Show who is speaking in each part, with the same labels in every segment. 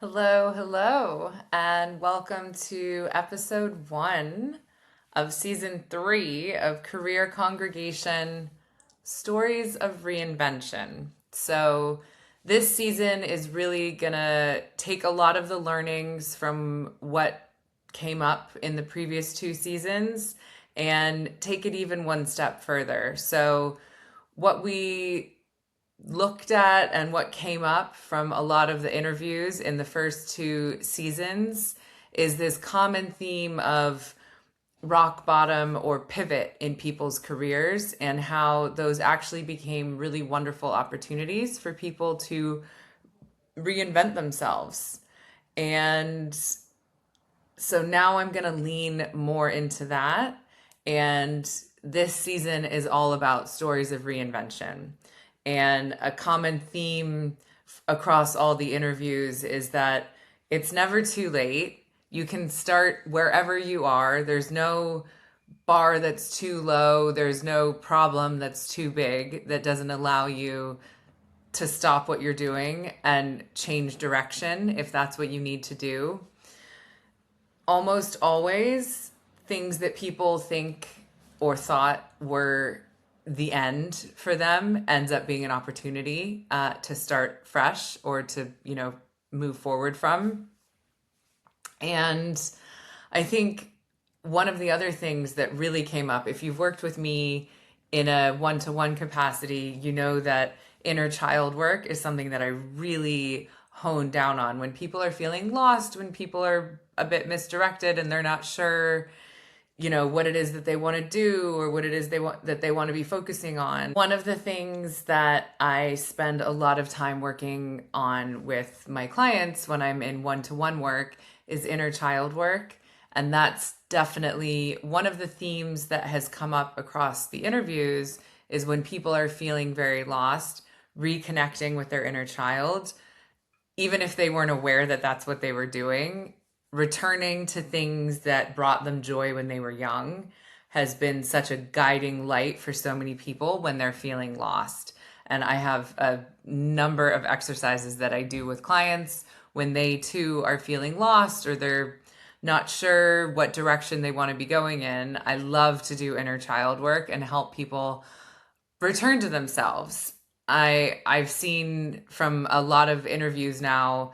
Speaker 1: Hello, hello, and welcome to episode 1 of season 3 of Career Congregation Stories of Reinvention. So, this season is really gonna take a lot of the learnings from what came up in the previous 2 seasons and take it even one step further. So, what we looked at and what came up from a lot of the interviews in the first 2 seasons is this common theme of rock bottom or pivot in people's careers and how those actually became really wonderful opportunities for people to reinvent themselves. And so now I'm going to lean more into that. And this season is all about stories of reinvention. And a common theme across all the interviews is that it's never too late. You can start wherever you are. There's no bar that's too low. There's no problem that's too big that doesn't allow you to stop what you're doing and change direction if that's what you need to do. Almost always, things that people think or thought were the end for them ends up being an opportunity to start fresh or to, move forward from. And I think one of the other things that really came up, if you've worked with me in a one-to-one capacity, you know that inner child work is something that I really hone down on. When people are feeling lost, when people are a bit misdirected and they're not sure, what it is that they want to do or what it is they want to be focusing on. One of the things that I spend a lot of time working on with my clients when I'm in one-to-one work is inner child work. And that's definitely one of the themes that has come up across the interviews is when people are feeling very lost, reconnecting with their inner child, even if they weren't aware that that's what they were doing, returning to things that brought them joy when they were young has been such a guiding light for so many people when they're feeling lost. And I have a number of exercises that I do with clients when they too are feeling lost or they're not sure what direction they want to be going in. I love to do inner child work and help people return to themselves. I've seen from a lot of interviews now,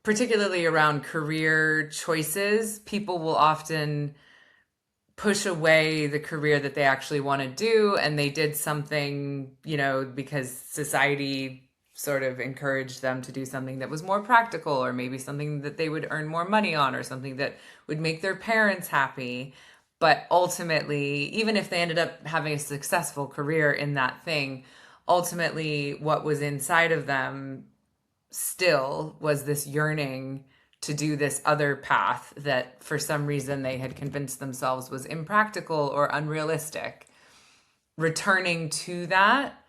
Speaker 1: particularly around career choices, people will often push away the career that they actually want to do, and they did something, because society sort of encouraged them to do something that was more practical, or maybe something that they would earn more money on, or something that would make their parents happy. But ultimately, even if they ended up having a successful career in that thing, ultimately what was inside of them still was this yearning to do this other path that for some reason they had convinced themselves was impractical or unrealistic. Returning to that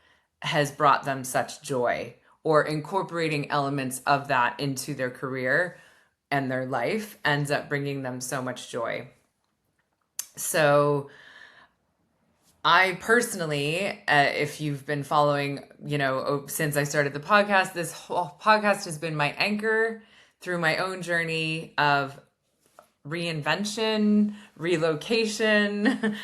Speaker 1: has brought them such joy, or incorporating elements of that into their career and their life ends up bringing them so much joy. So I personally, if you've been following, since I started the podcast, this whole podcast has been my anchor through my own journey of reinvention, relocation,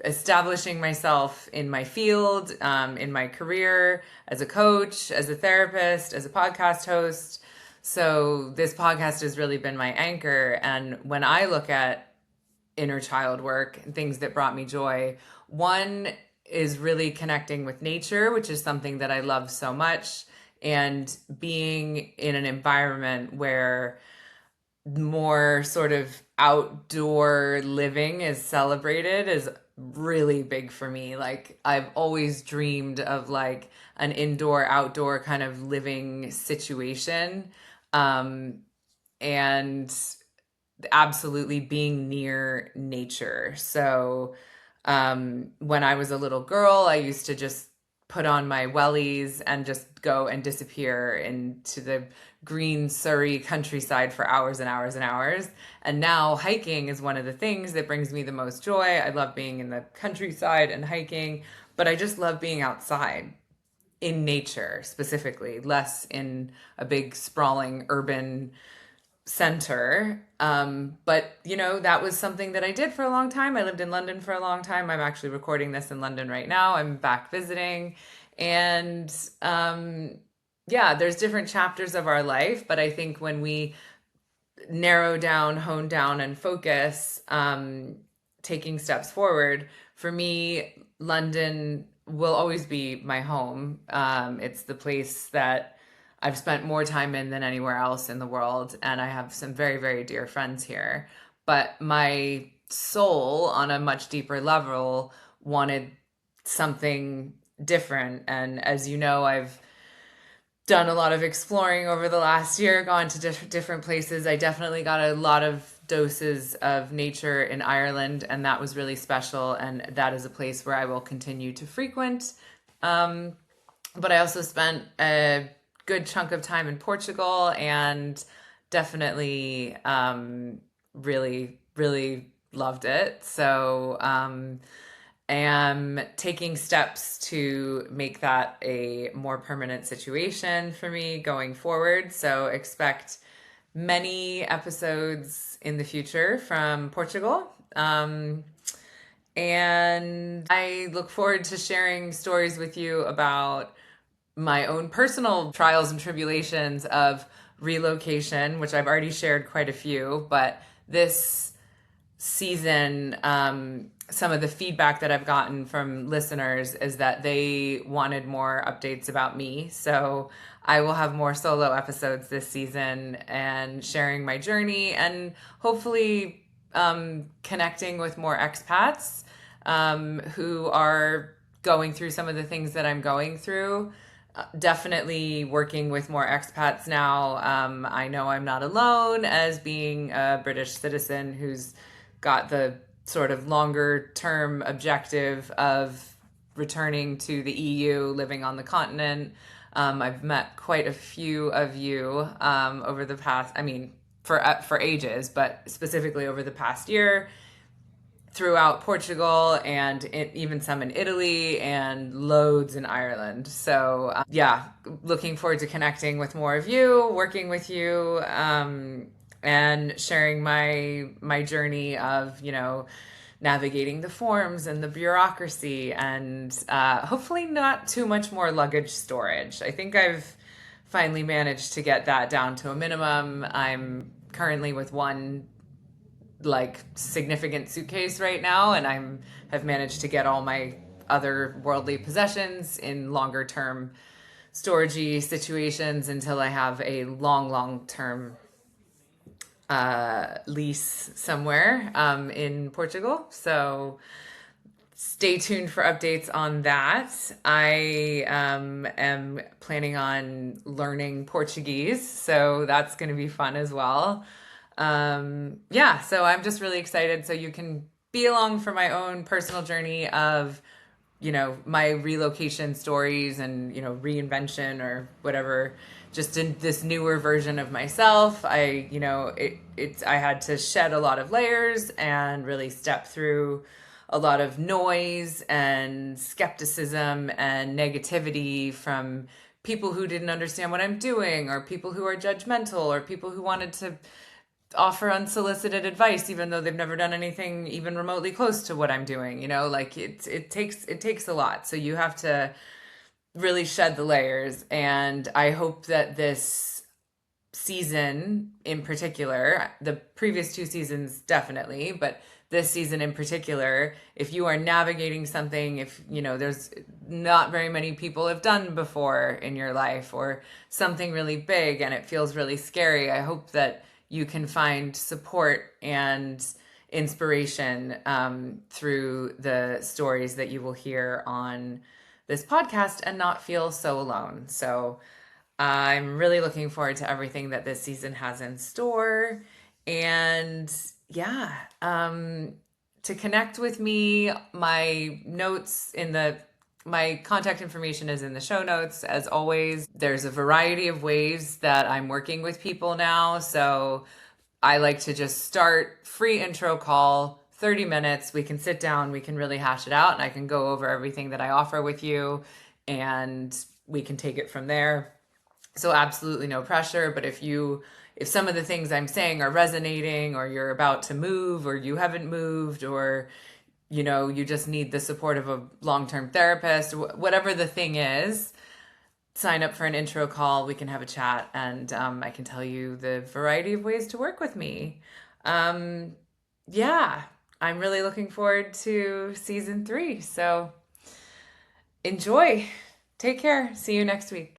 Speaker 1: establishing myself in my field, in my career as a coach, as a therapist, as a podcast host. So this podcast has really been my anchor. And when I look at inner child work and things that brought me joy, one is really connecting with nature, which is something that I love so much, and being in an environment where more sort of outdoor living is celebrated is really big for me. Like, I've always dreamed of like an indoor outdoor kind of living situation, and absolutely being near nature. So when I was a little girl, I used to just put on my wellies and just go and disappear into the green Surrey countryside for hours and hours and hours. And now hiking is one of the things that brings me the most joy. I love being in the countryside and hiking, but I just love being outside in nature specifically, less in a big sprawling urban center. But that was something that I did for a long time. I lived in London for a long time. I'm actually recording this in London right now. I'm back visiting. And yeah, there's different chapters of our life. But I think when we narrow down, hone down, and focus, taking steps forward, for me, London will always be my home. It's the place that I've spent more time in than anywhere else in the world, and I have some very, very dear friends here. But my soul, on a much deeper level, wanted something different. And as you know, I've done a lot of exploring over the last year, gone to different places. I definitely got a lot of doses of nature in Ireland, and that was really special. And that is a place where I will continue to frequent. But I also spent a good chunk of time in Portugal, and definitely really, really loved it. So am taking steps to make that a more permanent situation for me going forward. So expect many episodes in the future from Portugal. And I look forward to sharing stories with you about my own personal trials and tribulations of relocation, which I've already shared quite a few, but this season, some of the feedback that I've gotten from listeners is that they wanted more updates about me. So I will have more solo episodes this season and sharing my journey, and hopefully connecting with more expats who are going through some of the things that I'm going through. Definitely working with more expats now. I know I'm not alone as being a British citizen who's got the sort of longer term objective of returning to the EU, living on the continent. I've met quite a few of you over the past, I mean, for ages, but specifically over the past year, throughout Portugal, and even some in Italy, and loads in Ireland. So yeah, looking forward to connecting with more of you, working with you, and sharing my journey of navigating the forms and the bureaucracy, and hopefully not too much more luggage storage. I think I've finally managed to get that down to a minimum. I'm currently with one significant suitcase right now, and have managed to get all my other worldly possessions in longer term storagey situations until I have a long term lease somewhere in Portugal. So stay tuned for updates on that. I am planning on learning Portuguese, so that's going to be fun as well. Yeah, so I'm just really excited. So you can be along for my own personal journey of, my relocation stories and, reinvention or whatever, just in this newer version of myself. I had to shed a lot of layers and really step through a lot of noise and skepticism and negativity from people who didn't understand what I'm doing, or people who are judgmental, or people who wanted to offer unsolicited advice even though they've never done anything even remotely close to what I'm doing. It takes a lot. So you have to really shed the layers, and I hope that this season in particular, the previous two seasons definitely, but this season in particular, if you are navigating something, if there's not very many people have done before in your life, or something really big and it feels really scary, I hope that you can find support and inspiration through the stories that you will hear on this podcast, and not feel so alone. So I'm really looking forward to everything that this season has in store. And yeah, to connect with me, my contact information is in the show notes. As always, there's a variety of ways that I'm working with people now. So I like to just start free intro call, 30 minutes. We can sit down, we can really hash it out, and I can go over everything that I offer with you and we can take it from there. So absolutely no pressure, but if some of the things I'm saying are resonating, or you're about to move, or you haven't moved, or you just need the support of a long-term therapist, whatever the thing is, sign up for an intro call. We can have a chat, and I can tell you the variety of ways to work with me. Um, yeah, I'm really looking forward to season 3. So enjoy. Take care. See you next week.